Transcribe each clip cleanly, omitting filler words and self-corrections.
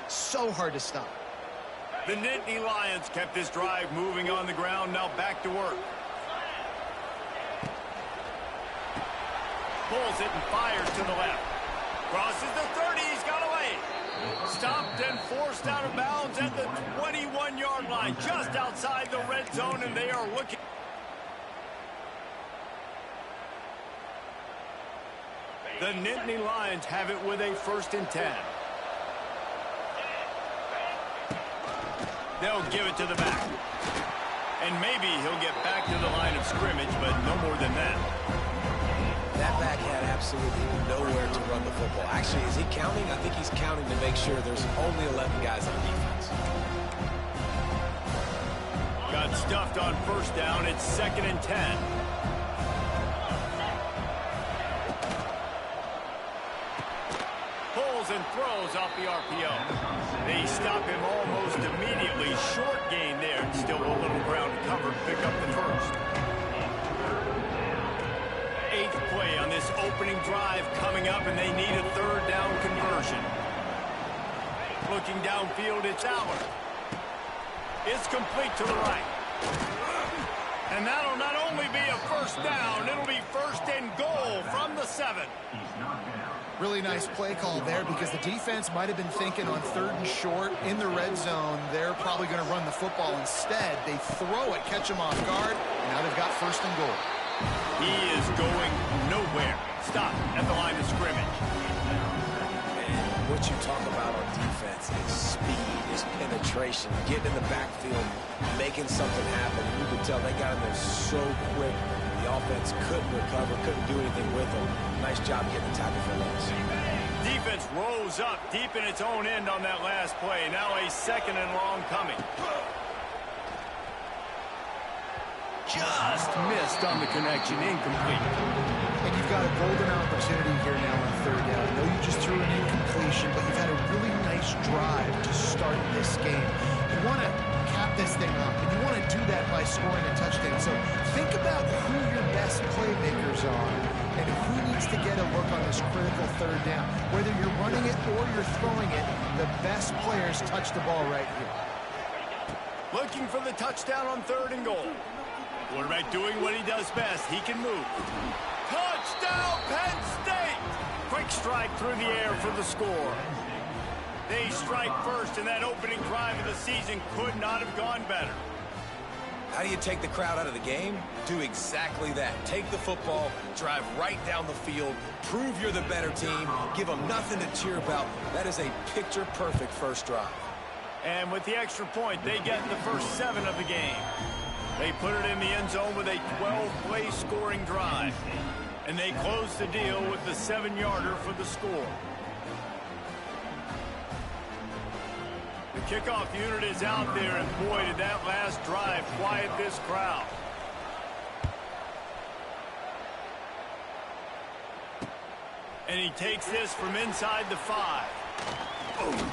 So hard to stop. The Nittany Lions kept this drive moving on the ground. Now back to work. Pulls it and fires to the left. Crosses the 30. He's got away. Stopped and forced out of bounds at the 21-yard line, just outside the red zone, and they are looking. The Nittany Lions have it with a 1st and 10. They'll give it to the back. And maybe he'll get back to the line of scrimmage, but no more than that. That back had absolutely nowhere to run the football. Actually, is he counting? I think he's counting to make sure there's only 11 guys on defense. Got stuffed on 1st down. It's 2nd and 10. Pulls and throws off the RPO. They stop him almost immediately. Short gain there. Still a little ground to cover. Pick up the 1st. 8th play on this opening drive coming up, and they need a 3rd down conversion. Looking downfield, it's Allard. It's complete to the right. And that'll not only be a 1st down, it'll be 1st and goal from the 7. Really nice play call there because the defense might have been thinking on 3rd and short in the red zone. They're probably going to run the football. Instead, they throw it, catch them off guard, and now they've got 1st and goal. He is going nowhere. Stop at the line of scrimmage. And what you talk about on defense is speed, is penetration, getting in the backfield, making something happen. You can tell they got him there so quick. The offense couldn't recover, couldn't do anything with him. Nice job getting the tackle for loss. Defense rose up deep in its own end on that last play. Now a 2nd and long coming. Just missed on the connection, incomplete. And you've got a golden opportunity here now on 3rd down. I know you just threw an incompletion, but you've had a really nice drive to start this game. You want to cap this thing up, and you want to do that by scoring a touchdown. So think about who your best playmakers are and who needs to get a look on this critical 3rd down. Whether you're running it or you're throwing it, the best players touch the ball right here. Looking for the touchdown on 3rd and goal. Quarterback doing what he does best. He can move. Touchdown, Penn State! Quick strike through the air for the score. They strike first, and that opening drive of the season could not have gone better. How do you take the crowd out of the game? Do exactly that. Take the football, drive right down the field, prove you're the better team, give them nothing to cheer about. That is a picture-perfect 1st drive. And with the extra point, they get the first 7 of the game. They put it in the end zone with a 12-play scoring drive. And they close the deal with the 7-yarder for the score. The kickoff unit is out there, and boy, did that last drive quiet this crowd. And he takes this from inside the 5. Oh.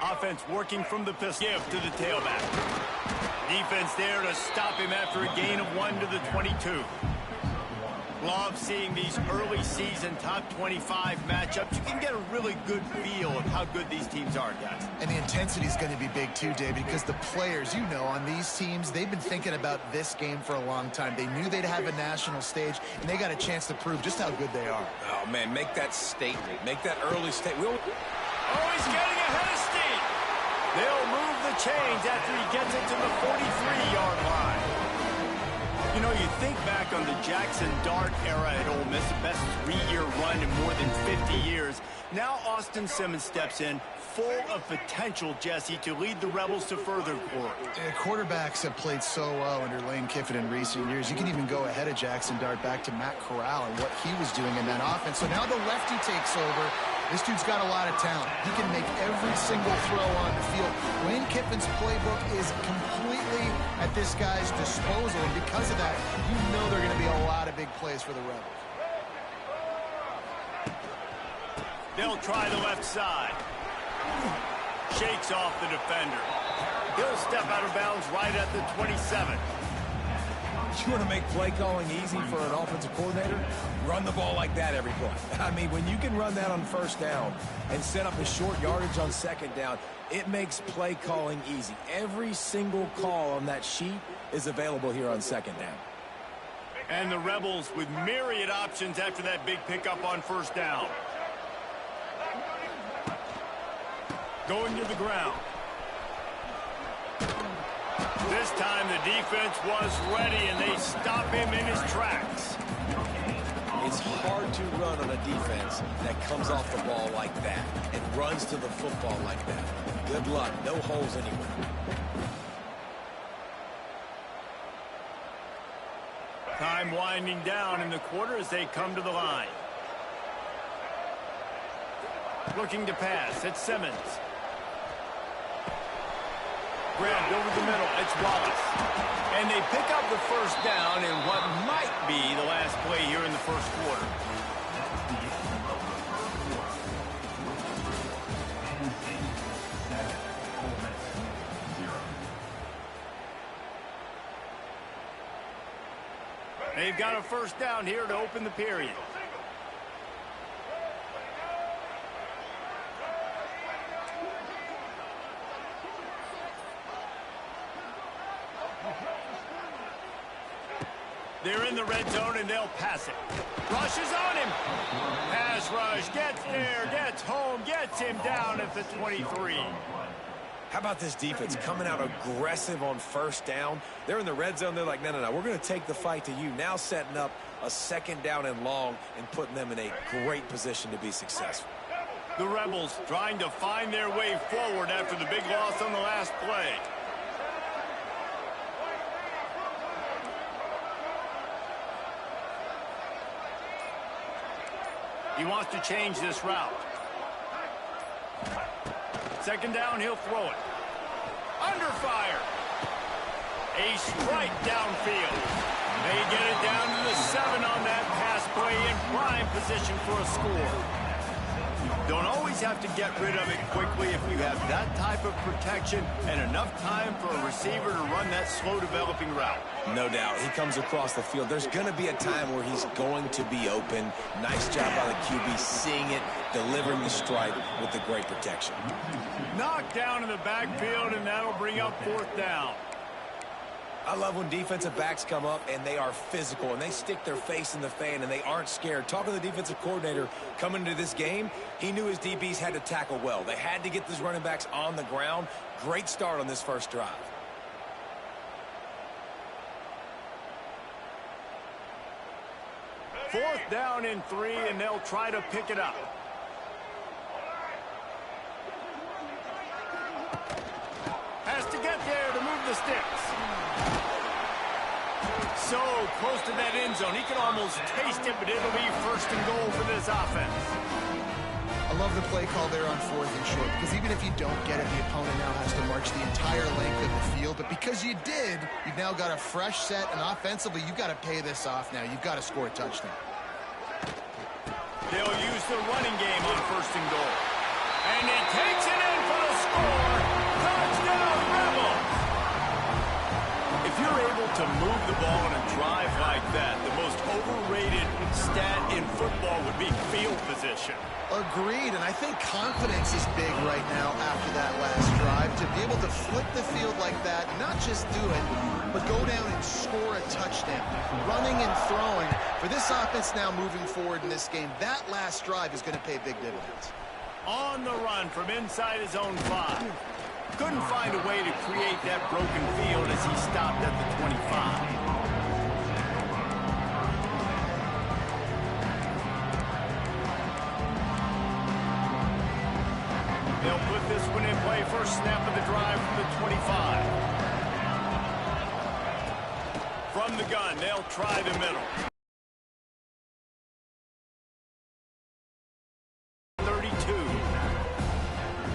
Offense working from the pistol. Give to the tailback. Defense there to stop him after a gain of 1 to the 22. Love seeing these early season top 25 matchups. You can get a really good feel of how good these teams are, guys. And the intensity is going to be big too, David, because the players, you know, on these teams, they've been thinking about this game for a long time. They knew they'd have a national stage, and they got a chance to prove just how good they are. Oh, man, make that statement. Make that early statement. Oh, he's getting ahead of steam. They'll move the chains after he gets it to the 43-yard line. You know, you think back on the Jackson Dart era at Ole Miss, the best 3-year run in more than 50 years. Now Austin Simmons steps in, full of potential, Jesse, to lead the Rebels to further glory. Quarterbacks have played so well under Lane Kiffin in recent years. You can even go ahead of Jackson Dart back to Matt Corral and what he was doing in that offense. So now the lefty takes over. This dude's got a lot of talent. He can make every single throw on the field. Lane Kiffin's playbook is completely at this guy's disposal, and because of that, you know there are going to be a lot of big plays for the Rebels. They'll try the left side. Shakes off the defender. He'll step out of bounds right at the 27. You want to make play calling easy for an offensive coordinator? Run the ball like that every play. I mean, when you can run that on first down and set up a short yardage on second down, it makes play calling easy. Every single call on that sheet is available here on second down. And the Rebels with myriad options after that big pickup on first down. Going to the ground. This time the defense was ready, and they stop him in his tracks. It's hard to run on a defense that comes off the ball like that and runs to the football like that. Good luck. No holes anywhere. Time winding down in the quarter as they come to the line. Looking to pass. It's Simmons. Grabbed over the middle. It's Wallace. And they pick up the first down in what might be the last play here in the first quarter. They've got a first down here to open the period. They're in the red zone, and they'll pass it. Rush is on him. Pass rush, gets there, gets home, gets him down at the 23. How about this defense coming out aggressive on first down? They're in the red zone. They're like, no, we're going to take the fight to you. Now setting up a second down and long and putting them in a great position to be successful. The Rebels trying to find their way forward after the big loss on the last play. He wants to change this route. Second down, he'll throw it. Under fire. A strike downfield. They get it down to the 7 on that pass play in prime position for a score. Don't always have to get rid of it quickly if you have that type of protection and enough time for a receiver to run that slow-developing route. No doubt. He comes across the field. There's going to be a time where he's going to be open. Nice job by the QB seeing it, delivering the strike with the great protection. Knocked down in the backfield, and that'll bring up fourth down. I love when defensive backs come up and they are physical and they stick their face in the fan and they aren't scared. Talking to the defensive coordinator coming into this game, he knew his DBs had to tackle well. They had to get these running backs on the ground. Great start on this first drive. Fourth down and 3, and they'll try to pick it up. Has to get there to move the sticks. So close to that end zone. He can almost taste it, but it'll be first and goal for this offense. I love the play call there on 4th and short, because even if you don't get it, the opponent now has to march the entire length of the field. But because you did, you've now got a fresh set, and offensively, you've got to pay this off now. You've got to score a touchdown. They'll use the running game on first and goal. And he takes it in for the score. Touchdown, Rebels! If you're able to move the ball in a drive like that, the most overrated stat in football would be field position. Agreed, and I think confidence is big right now after that last drive. To be able to flip the field like that, not just do it, but go down and score a touchdown. Running and throwing. For this offense now moving forward in this game, that last drive is going to pay big dividends. On the run from inside his own 5. Couldn't find a way to create that broken field as he stopped at the 25. They'll put this one in play. First snap of the drive from the 25. From the gun, they'll try the middle. 32.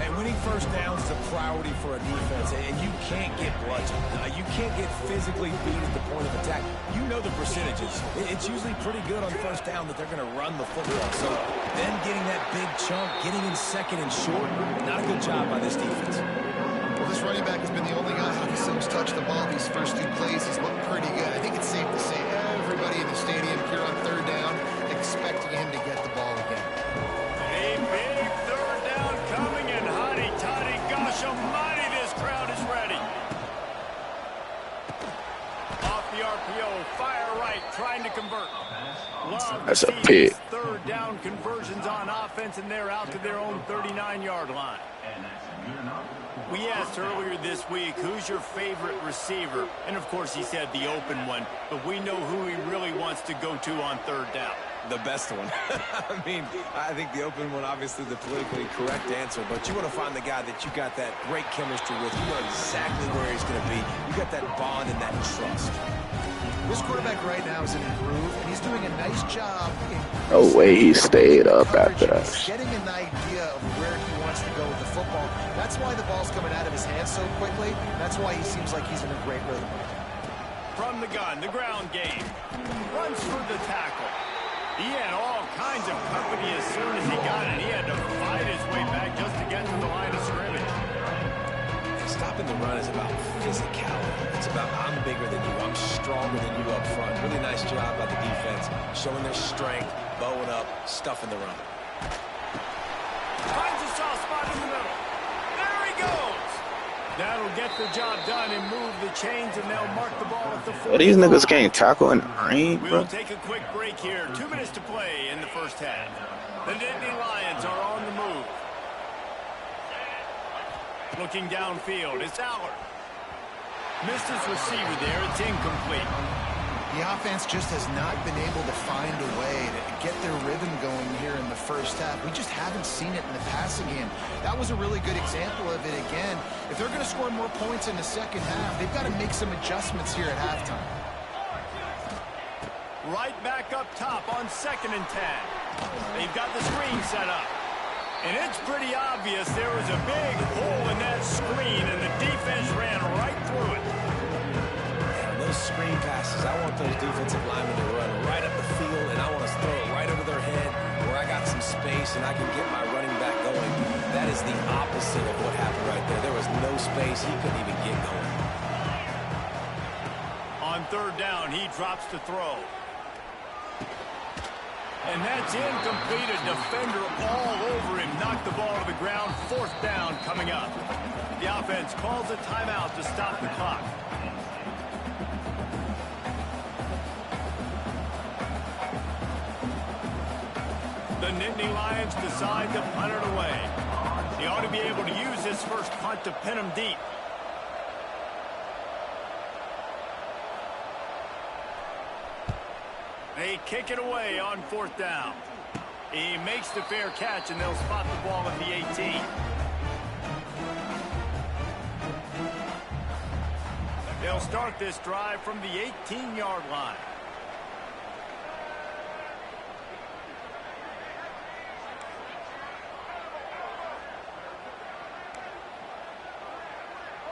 And winning first downs is a priority for a defense, and you can't get bludgeoned. You can't get physically beat at the point of attack. You know the percentages. It's usually pretty good on first down that they're going to run the football. So then getting that big chunk, getting in second and short, not a good job by this defense. Well, this running back has been the only guy who's touched the ball these first 2 plays. He's looked pretty good. I think it's safe to say everybody in the stadium here on third down expecting him to get the ball again. A big third down coming, and hotty-toddy, gosh almighty, this crowd is ready. Off the RPO, fire right, trying to convert. That's a pick. Third down conversions on offense, and they're out to their own 39-yard line. We asked earlier this week, who's your favorite receiver? And, of course, he said the open one. But we know who he really wants to go to on third down. The best one. I mean, I think the open one, obviously the politically correct answer, but you want to find the guy that you got that great chemistry with. You know exactly where he's going to be. You got that bond and that trust. This quarterback right now is in a groove, and he's doing a nice job. No way he stayed up after that. Getting an idea of where he wants to go with the football. That's why the ball's coming out of his hands so quickly. That's why he seems like he's in a great rhythm. From the gun, the ground game. Runs for the tackle. He had all kinds of company as soon as he got it. He had to fight his way back just to get to the line of scrimmage. Stopping the run is about physicality. It's about I'm bigger than you. I'm stronger than you up front. Really nice job by the defense, showing their strength, bowing up, stuffing the run. Finds a soft spot in the middle. There he goes. That'll get the job done and move the chains, and they'll mark the ball at the 40. These niggas can't tackle in the rain, bro. We'll take a quick break here. 2 minutes to play in the first half. The Nittany Lions are on the move. Looking downfield, it's Allard. Missed his receiver there. It's incomplete. The offense just has not been able to find a way to get their rhythm going here in the first half. We just haven't seen it in the passing game. That was a really good example of it again. If they're going to score more points in the second half, they've got to make some adjustments here at halftime. Right back up top on 2nd and 10. They've got the screen set up. And it's pretty obvious there was a big hole in that screen, and the defense ran right through it. Those screen passes, I want those defensive linemen to run right up the field, and I want to throw it right over their head where I got some space and I can get my running back going. That is the opposite of what happened right there. There was no space. He couldn't even get going. On third down, he drops to throw. And that's incomplete. A defender all over him. Knocked the ball to the ground. 4th down coming up. The offense calls a timeout to stop the clock. The Nittany Lions decide to punt it away. He ought to be able to use this first punt to pin him deep. They kick it away on 4th down. He makes the fair catch, and they'll spot the ball at the 18. They'll start this drive from the 18-yard line.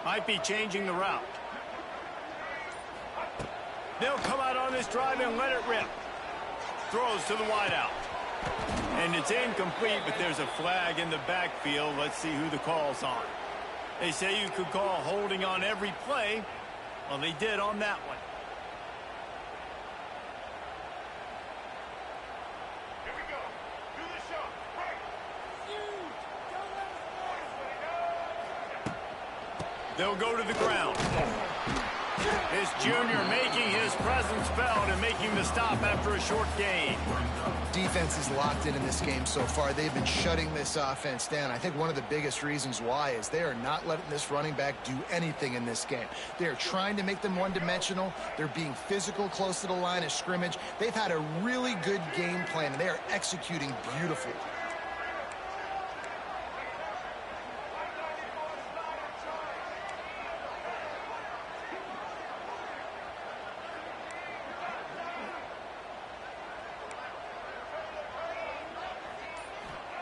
Might be changing the route. They'll come out on this drive and let it rip. Throws to the wideout. And it's incomplete, but there's a flag in the backfield. Let's see who the call's on. They say you could call holding on every play. Well, they did on that one. Here we go. Do the shot. Right. They'll go to the ground. This junior making his presence felt and making the stop after a short gain. Defense is locked in this game so far. They've been shutting this offense down. I think one of the biggest reasons why is they are not letting this running back do anything in this game. They are trying to make them one-dimensional. They're being physical close to the line of scrimmage. They've had a really good game plan, and they are executing beautifully.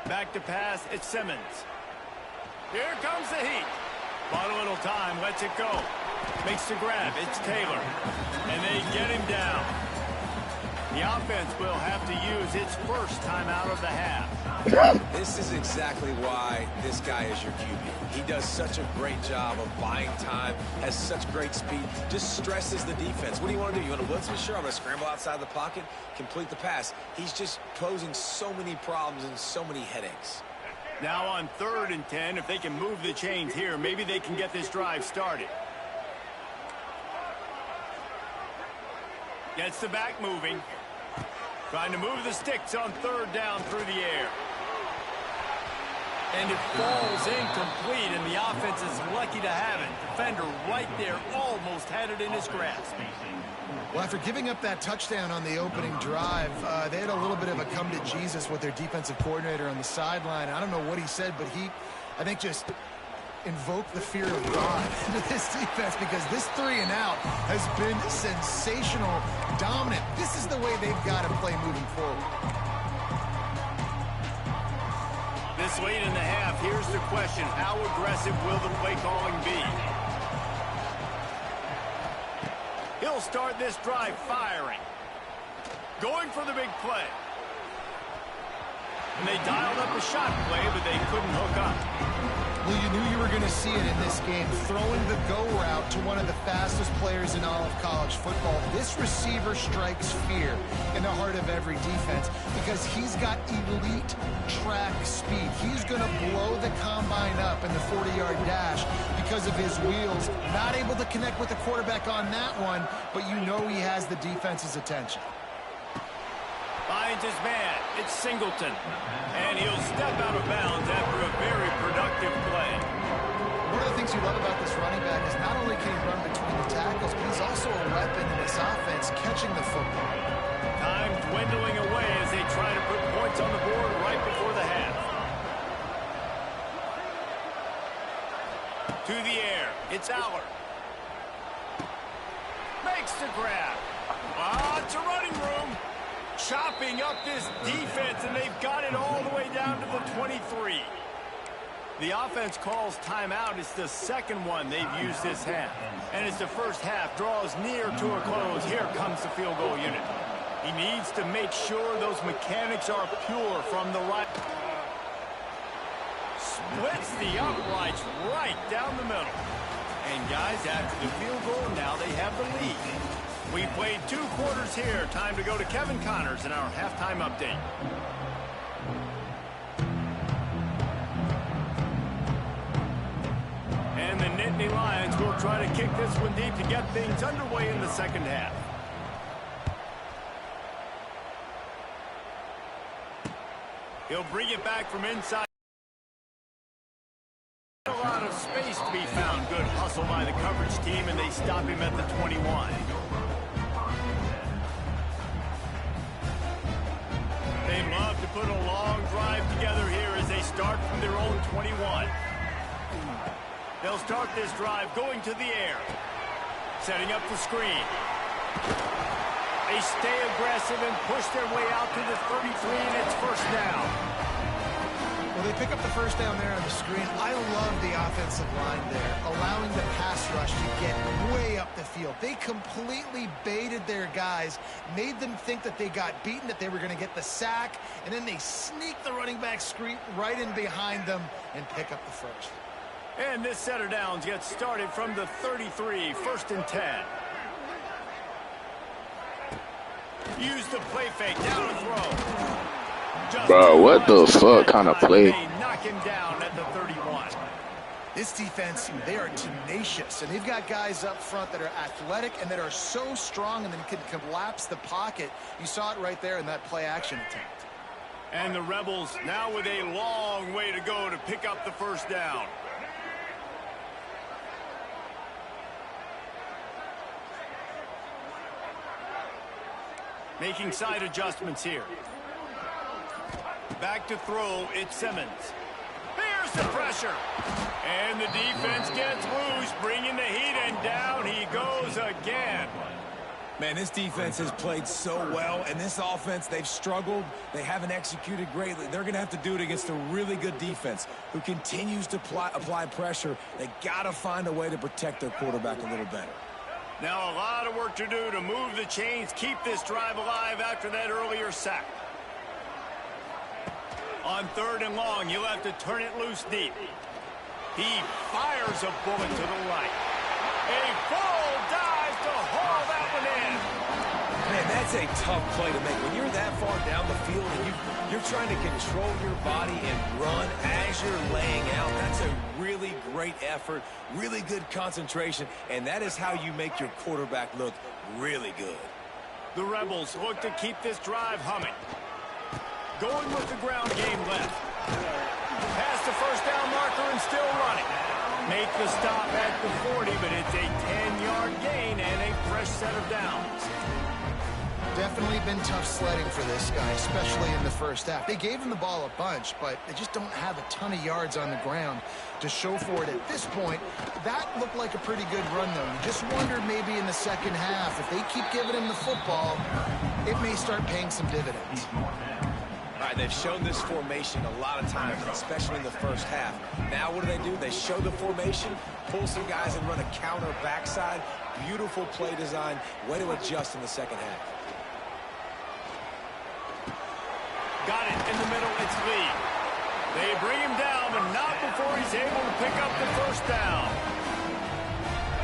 Back to pass, it's Simmons. Here comes the heat. Bought a little time, lets it go. Makes the grab, it's Taylor. And they get him down. The offense will have to use its first timeout of the half. This is exactly why this guy is your QB. He does such a great job of buying time, has such great speed, just stresses the defense. What do you want to do? You want to blitz me? Sure, I'm going to scramble outside the pocket, complete the pass. He's just posing so many problems and so many headaches. Now on 3rd and 10, if they can move the chains here, maybe they can get this drive started. Gets the back moving. Trying to move the sticks on 3rd down through the air. And it falls incomplete, and the offense is lucky to have it. Defender right there almost had it in his grasp. Well, after giving up that touchdown on the opening drive, they had a little bit of a come to Jesus with their defensive coordinator on the sideline. I don't know what he said, but he, I think, just invoked the fear of God into this defense, because this 3 and out has been sensational, dominant. This is the way they've got to play moving forward. This late in the half, here's the question. How aggressive will the play calling be? He'll start this drive firing. Going for the big play. And they dialed up a shot play, but they couldn't hook up. Well, you knew you were going to see it in this game, throwing the go route to one of the fastest players in all of college football. This receiver strikes fear in the heart of every defense because he's got elite track speed. He's going to blow the combine up in the 40-yard dash because of his wheels. Not able to connect with the quarterback on that one, but you know he has the defense's attention. Finds his man. It's Singleton. And he'll step out of bounds after a very productive play. One of the things you love about this running back is not only can he run between the tackles, but he's also a weapon in this offense, catching the football. Time dwindling away as they try to put points on the board right before the half. To the air. It's Aller. Makes the grab. It's a running room. Chopping up this defense, and they've got it all the way down to the 23. The offense calls timeout. It's the second one they've used this half. And as the first half draws near to a close, here comes the field goal unit. He needs to make sure those mechanics are pure from the right. Splits the uprights right down the middle. And guys, after the field goal, now they have the lead. We played 2 quarters here. Time to go to Kevin Connors in our halftime update. And the Nittany Lions will try to kick this one deep to get things underway in the second half. He'll bring it back from inside. A lot of space to be found. Good hustle by the coverage team, and they stop him at the 21. They love to put a long drive together here as they start from their own 21. They'll start this drive going to the air. Setting up the screen. They stay aggressive and push their way out to the 33, and it's first down. Well, they pick up the first down there on the screen. I love the offensive line there, allowing the pass rush to get way up the field. They completely baited their guys, made them think that they got beaten, that they were going to get the sack, and then they sneak the running back screen right in behind them and pick up the first. And this set of downs gets started from the 33, 1st and 10. Use the play fake, down and throw. Bro, what the fuck kind of play? They knock him down at the 31. This defense, they are tenacious, and they've got guys up front that are athletic and that are so strong and then can collapse the pocket. You saw it right there in that play-action attempt. And the Rebels now with a long way to go to pick up the first down. Making side adjustments here. Back to throw, it's Simmons. Here's the pressure. And the defense gets loose, bringing the heat, and down he goes again. Man, this defense has played so well, and this offense, they've struggled. They haven't executed greatly. They're going to have to do it against a really good defense who continues to apply pressure. They got to find a way to protect their quarterback a little better. Now a lot of work to do to move the chains, keep this drive alive after that earlier sack. On 3rd and long, you'll have to turn it loose deep. He fires a bullet to the right. A full dive to haul that one in. Man, that's a tough play to make. When you're that far down the field and you're trying to control your body and run as you're laying out, that's a really great effort, really good concentration, and that is how you make your quarterback look really good. The Rebels look to keep this drive humming. Going with the ground game left. Past the first down marker and still running. Make the stop at the 40, but it's a 10-yard gain and a fresh set of downs. Definitely been tough sledding for this guy, especially in the first half. They gave him the ball a bunch, but they just don't have a ton of yards on the ground to show for it at this point. That looked like a pretty good run, though. You just wondered maybe in the second half, if they keep giving him the football, it may start paying some dividends. All right, they've shown this formation a lot of times, especially in the first half. Now what do? They show the formation, pull some guys and run a counter backside. Beautiful play design. Way to adjust in the second half. Got it in the middle. It's Lee. They bring him down, but not before he's able to pick up the first down.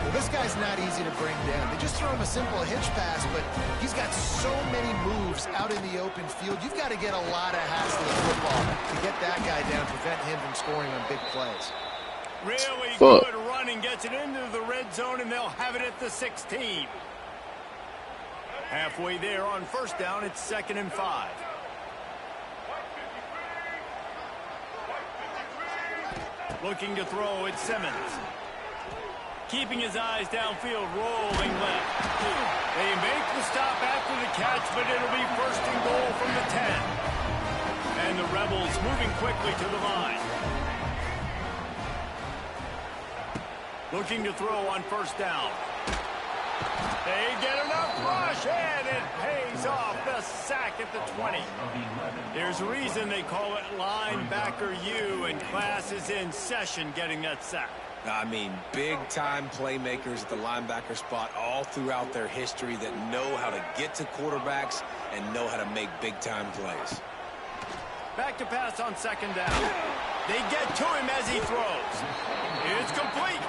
Well, this guy's not easy to bring down. They just throw him a simple hitch pass, but he's got so many moves out in the open field. You've got to get a lot of hats to the football to get that guy down, prevent him from scoring on big plays. Really good running, gets it into the red zone, and they'll have it at the 16. Halfway there on first down, it's 2nd and 5. Looking to throw, it's Simmons. Keeping his eyes downfield, rolling left. They make the stop after the catch, but it'll be 1st and goal from the 10. And the Rebels moving quickly to the line. Looking to throw on 1st down. They get enough rush, and it pays off. The sack at the 20. There's a reason they call it linebacker U, and class is in session getting that sack. I mean, big-time playmakers at the linebacker spot all throughout their history that know how to get to quarterbacks and know how to make big-time plays. Back to pass on 2nd down. They get to him as he throws. It's complete.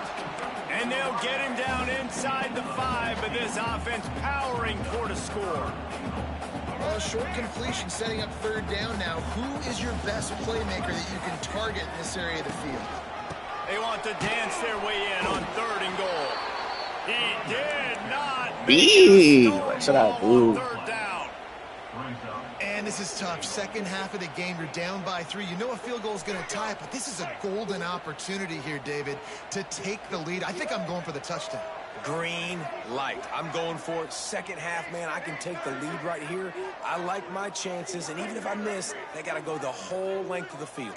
And they'll get him down inside the 5, but this offense powering toward a score. Well, a short completion setting up 3rd down now. Who is your best playmaker that you can target in this area of the field? They want to dance their way in on 3rd and goal. He did not B. What should I do? 3rd down. And this is tough. Second half of the game, you're down by 3. You know a field goal is going to tie it, but this is a golden opportunity here, David, to take the lead. I think I'm going for the touchdown. Green light. I'm going for it. Second half, man, I can take the lead right here. I like my chances, and even if I miss, they got to go the whole length of the field.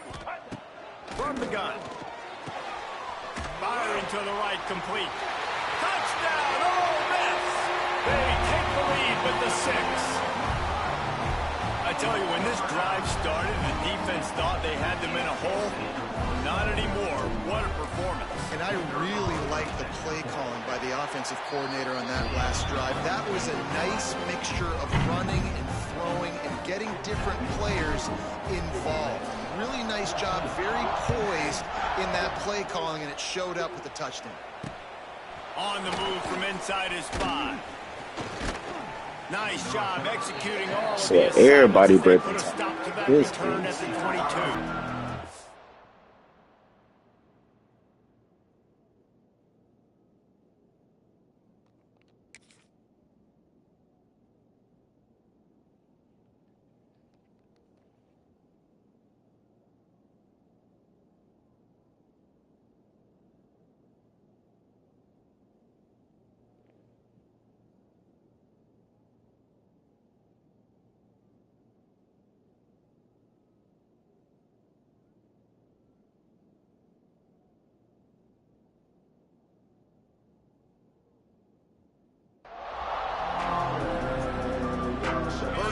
From the gun. Firing to the right, complete. Touchdown, Ole Miss! They take the lead with the 6. I tell you, when this drive started, the defense thought they had them in a hole. Not anymore. What a performance. And I really like the play calling by the offensive coordinator on that last drive. That was a nice mixture of running and throwing and getting different players involved. Really nice job, very poised in that play calling, and it showed up with the touchdown. On the move from inside his 5. Nice job executing all of the assignments. Everybody They breaking put a stop to that this return at the 22.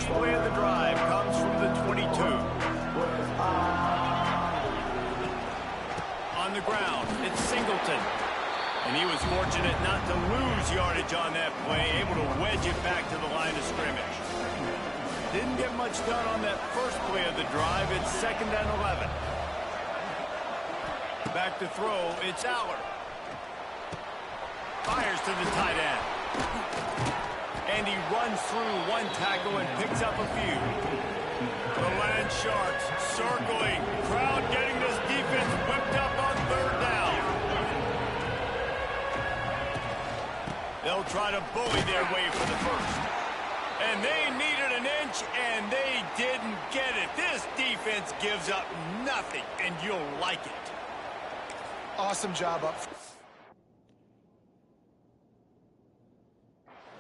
first play of the drive comes from the 22. On the ground, it's Singleton. And he was fortunate not to lose yardage on that play, able to wedge it back to the line of scrimmage. Didn't get much done on that first play of the drive. It's 2nd and 11. Back to throw, it's Allard. Fires to the tight end. And he runs through one tackle and picks up a few. The Land Sharks circling. Crowd getting this defense whipped up on 3rd down. They'll try to bully their way for the first. And they needed an inch, and they didn't get it. This defense gives up nothing, and you'll like it. Awesome job up.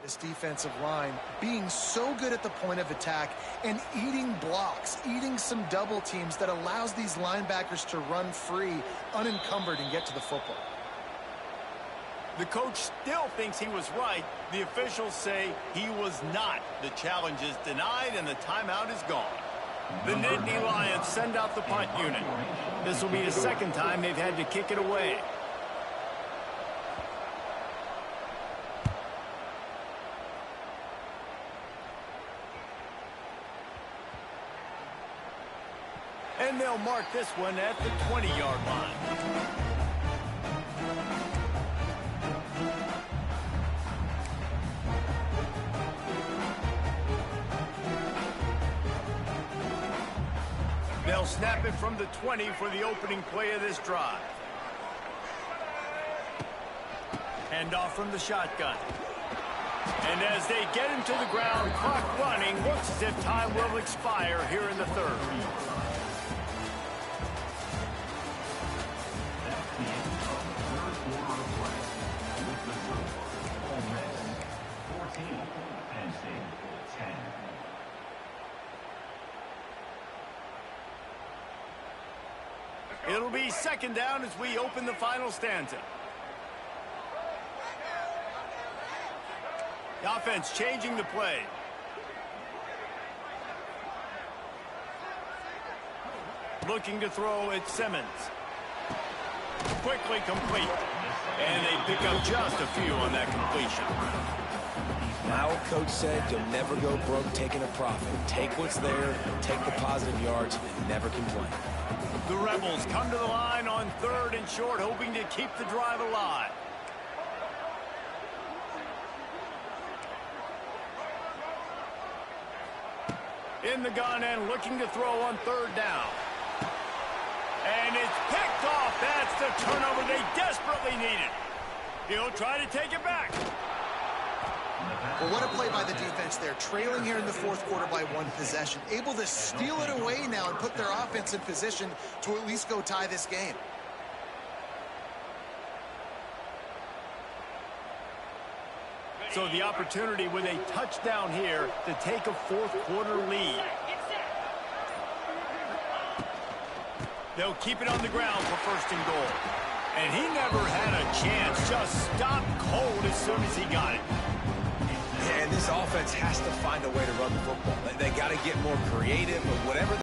This defensive line being so good at the point of attack and eating blocks, eating some double teams that allows these linebackers to run free, unencumbered, and get to the football. The coach still thinks he was right. The officials say he was not. The challenge is denied, and the timeout is gone. The Nittany Lions send out the punt unit. This will be the 2nd time they've had to kick it away. And they'll mark this one at the 20-yard line. They'll snap it from the 20 for the opening play of this drive. Hand off from the shotgun. And as they get him to the ground, clock running, looks as if time will expire here in the 3rd. It'll be 2nd down as we open the final stanza. The offense changing the play. Looking to throw at Simmons. Quickly complete. And they pick up just a few on that completion. Our coach said you'll never go broke taking a profit. Take what's there, take the positive yards, and never complain. The Rebels come to the line on 3rd and short, hoping to keep the drive alive. In the gun and looking to throw on 3rd down. And it's picked off. That's the turnover they desperately needed. He'll try to take it back. Well, what a play by the defense there. Trailing here in the 4th quarter by 1 possession. Able to steal it away now and put their offense in position to at least go tie this game. So the opportunity with a touchdown here to take a 4th quarter lead. They'll keep it on the ground for 1st and goal. And he never had a chance. Just stopped cold as soon as he got it. And this offense has to find a way to run the football. They got to get more creative, but whatever.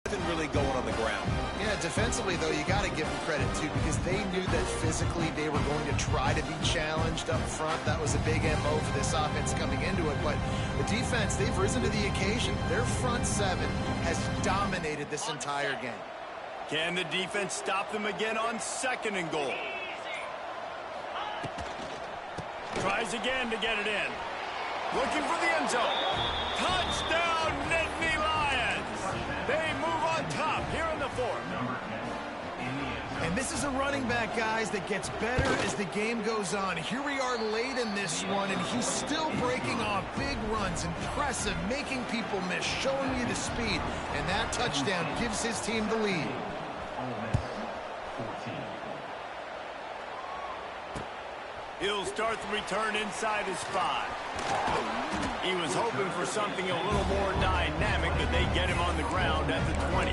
Nothing really going on the ground. Yeah, defensively, though, you got to give them credit, too, because they knew that physically they were going to try to be challenged up front. That was a big MO for this offense coming into it. But the defense, they've risen to the occasion. Their front 7 has dominated this entire game. Can the defense stop them again on 2nd and goal? Tries again to get it in. Looking for the end zone. Touchdown, Nittany Lions. They move on top here in the 4th. And this is a running back, guys, that gets better as the game goes on. Here we are late in this one, and he's still breaking off big runs. Impressive, making people miss, showing you the speed. And that touchdown gives his team the lead. He'll start the return inside his 5. He was hoping for something a little more dynamic, but they get him on the ground at the 20.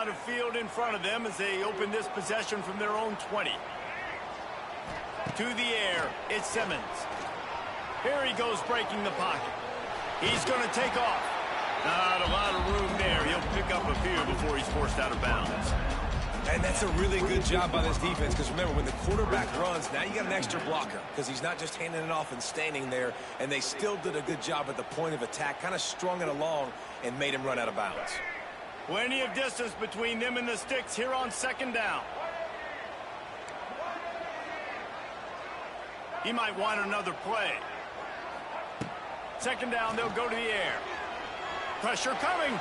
lot of field in front of them as they open this possession from their own 20. To the air, it's Simmons. Here he goes breaking the pocket. He's going to take off. Not a lot of room there. He'll pick up a few before he's forced out of bounds. And that's a really good job by this defense, because remember, when the quarterback runs, now you got an extra blocker, because he's not just handing it off and standing there, and they still did a good job at the point of attack, kind of strung it along and made him run out of bounds. Plenty of distance between them and the sticks here on second down. He might want another play. Second down, they'll go to the air. Pressure coming.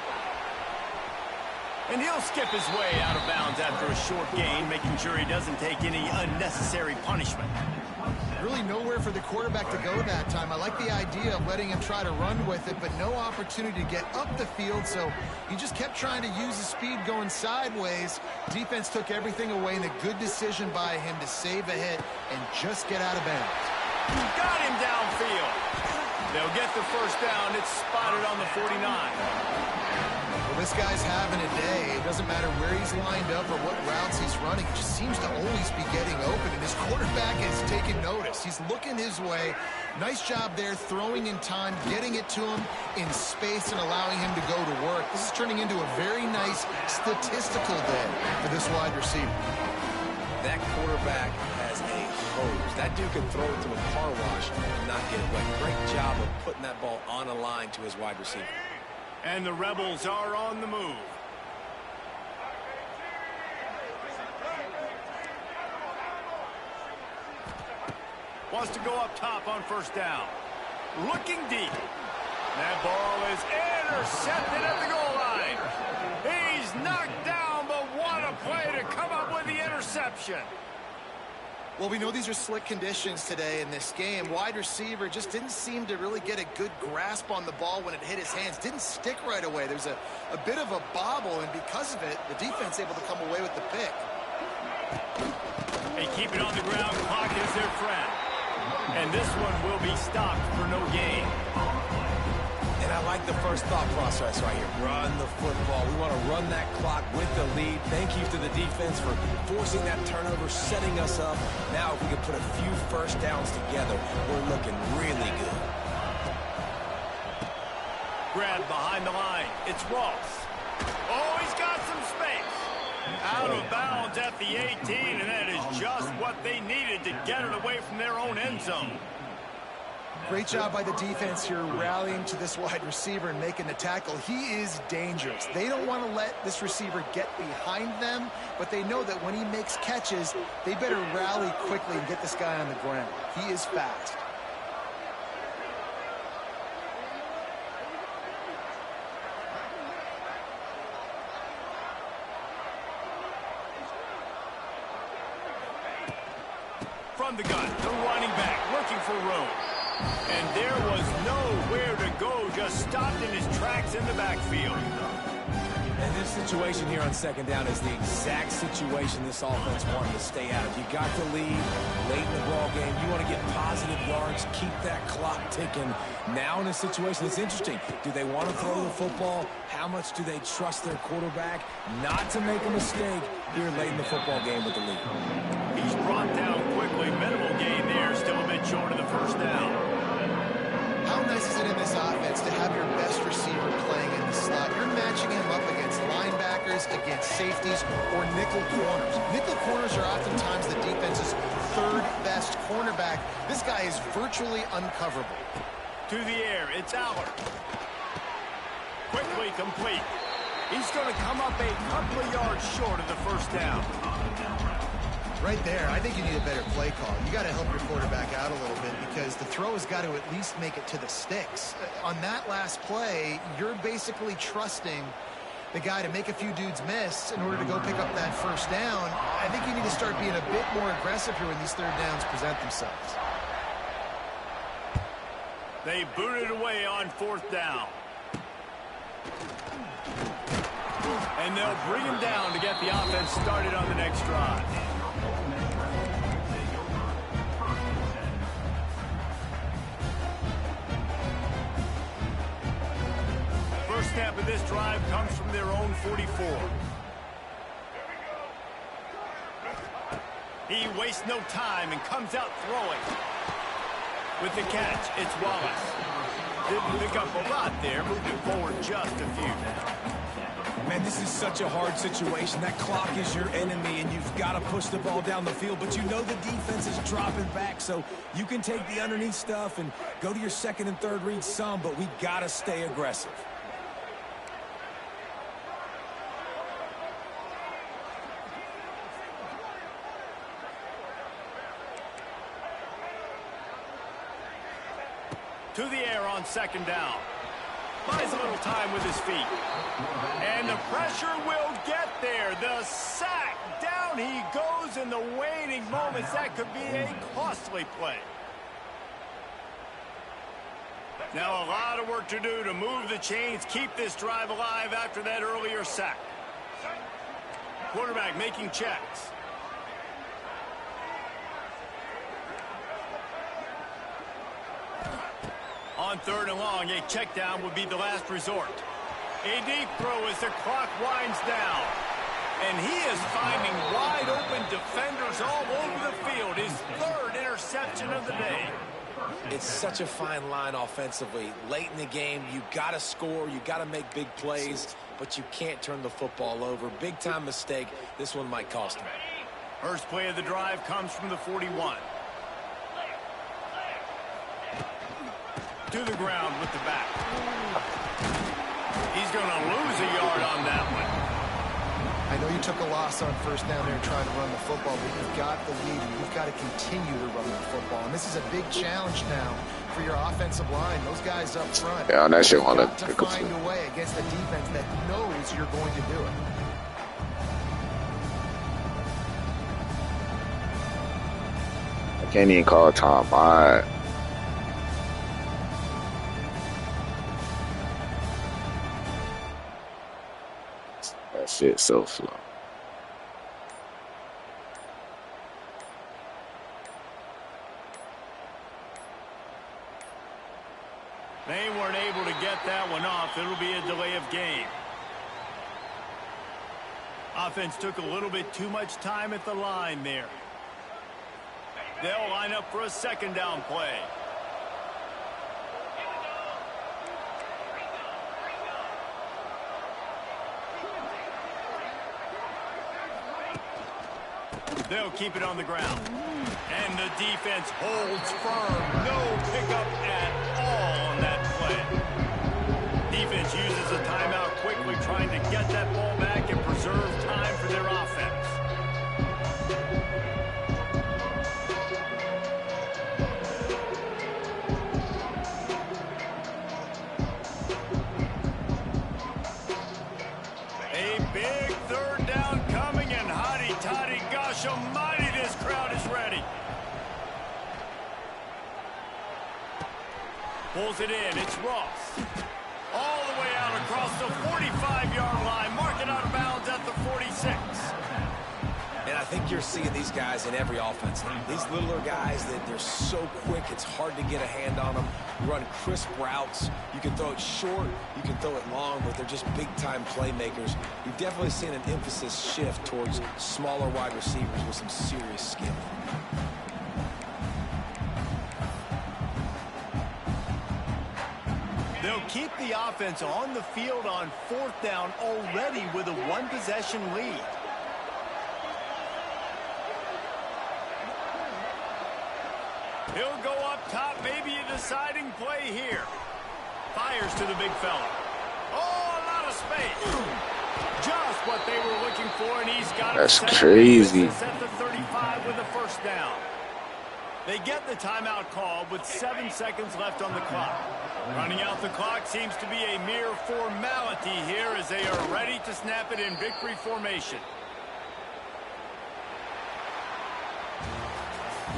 And he'll skip his way out of bounds after a short gain, making sure he doesn't take any unnecessary punishment. Really nowhere for the quarterback to go that time. I like the idea of letting him try to run with it, but no opportunity to get up the field, so he just kept trying to use his speed going sideways. Defense took everything away, and a good decision by him to save a hit and just get out of bounds. Got him downfield. They'll get the first down. It's spotted on the 49. Well, this guy's having a day. It doesn't matter where he's lined up or what routes he's running. He just seems to always be getting open, and his quarterback is taking notice. He's looking his way. Nice job there, throwing in time, getting it to him in space and allowing him to go to work. This is turning into a very nice statistical day for this wide receiver. That quarterback has a hose. That dude can throw it to a car wash and not get it wet. Great job of putting that ball on a line to his wide receiver. And the Rebels are on the move. Wants to go up top on first down. Looking deep. That ball is intercepted at the goal line. He's knocked down, but what a play to come up with the interception. Well, we know these are slick conditions today in this game. Wide receiver just didn't seem to really get a good grasp on the ball when it hit his hands. Didn't stick right away. There's a bit of a bobble, and because of it, the defense able to come away with the pick. They keep it on the ground. Clock is their friend. And this one will be stopped for no gain. And I like the first thought process right here. Run the football. We want to run that clock with the lead. Thank you to the defense for forcing that turnover, setting us up. Now if we can put a few first downs together, we're looking really good. Grab behind the line. It's Ross. Oh, he's got some space. Out of bounds at the 18, and that is just what they needed to get it away from their own end zone. Great job by the defense here rallying to this wide receiver and making the tackle. He is dangerous. They don't want to let this receiver get behind them, but they know that when he makes catches, they better rally quickly and get this guy on the ground. He is fast. From the gun, the running back looking for room. And there was nowhere to go, just stopped in his tracks in the backfield. And this situation here on second down is the exact situation this offense wanted to stay out of. You got the lead late in the ball game. You want to get positive yards, keep that clock ticking. Now in a situation that's interesting, do they want to throw the football? How much do they trust their quarterback not to make a mistake here late in the football game with the lead? He's brought down quickly. Minimal gain there, still a bit short of the first down. How nice is it in this offense to have your best receiver playing in the slot? You're matching him up against linebackers, against safeties, or nickel corners. Nickel corners are oftentimes the defense's third best cornerback. This guy is virtually uncoverable. To the air, it's Aller. Quickly complete. He's going to come up a couple of yards short of the first down. Right there, I think you need a better play call. You got to help your quarterback out a little bit because the throw has got to at least make it to the sticks. On that last play, you're basically trusting the guy to make a few dudes miss in order to go pick up that first down. I think you need to start being a bit more aggressive here when these third downs present themselves. They booted away on fourth down. And they'll bring him down to get the offense started on the next drive. First snap of this drive comes from their own 44. He wastes no time and comes out throwing. With the catch, it's Wallace. Didn't pick up a lot there, moving forward just a few. Man, this is such a hard situation. That clock is your enemy, and you've got to push the ball down the field. But you know the defense is dropping back, so you can take the underneath stuff and go to your second and third read some, but we got to stay aggressive. To the air on second down. Buys a little time with his feet. And the pressure will get there. The sack. Down he goes in the waning moments. That could be a costly play. Now a lot of work to do to move the chains, keep this drive alive after that earlier sack. Quarterback making checks. On third and long, a check down would be the last resort. A deep throw as the clock winds down. And he is finding wide open defenders all over the field. His third interception of the day. It's such a fine line offensively. Late in the game, you got to score, you got to make big plays, but you can't turn the football over. Big time mistake. This one might cost him. First play of the drive comes from the 41. To the ground with the back. He's going to lose a yard on that one. I know you took a loss on first down there trying to run the football, but you've got the lead and you've got to continue to run the football. And this is a big challenge now for your offensive line. Those guys up front. Yeah, that shit want to find a way against a defense that knows you're going to do it. I can't even call time. That shit so slow. They weren't able to get that one off. It'll be a delay of game. Offense took a little bit too much time at the line there. They'll line up for a second down play. They'll keep it on the ground. And the defense holds firm. No pickup at all on that play. Defense uses a timeout quickly, trying to get that ball back and preserve time for their offense. A big third down coming, and hotty-toddy, gosh almighty, this crowd is ready. Pulls it in, it's Ross. All the way out across the 45-yard line, mark it out of bounds at the 46. And I think you're seeing these guys in every offense now. These littler guys, they're so quick, it's hard to get a hand on them. Run crisp routes. You can throw it short, you can throw it long, but they're just big-time playmakers. We've definitely seen an emphasis shift towards smaller wide receivers with some serious skill. They'll keep the offense on the field on fourth down already with a one-possession lead. He'll go up top, maybe a deciding play here. Fires to the big fella. Oh, a lot of space. Just what they were looking for, and he's got it. That's crazy. At the 35 with a first down. They get the timeout call with 7 seconds left on the clock. Running out the clock seems to be a mere formality here as they are ready to snap it in victory formation.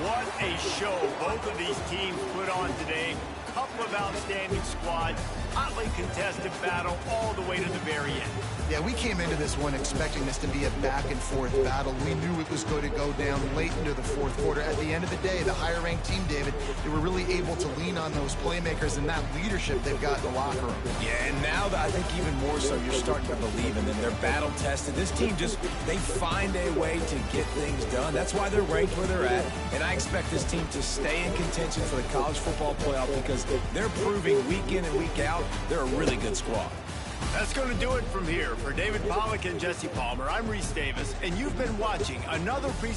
What a show both of these teams put on today. Couple of outstanding squads, hotly contested battle all the way to the very end. Yeah, we came into this one expecting this to be a back-and-forth battle. We knew it was going to go down late into the fourth quarter. At the end of the day, the higher-ranked team, David, they were really able to lean on those playmakers and that leadership they've got in the locker room. Yeah, and now I think even more so, you're starting to believe in them. They're battle-tested. This team they find a way to get things done. That's why they're ranked where they're at, and I expect this team to stay in contention for the college football playoff because they're proving week in and week out they're a really good squad. That's going to do it from here. For David Pollack and Jesse Palmer, I'm Reese Davis, and you've been watching another presentation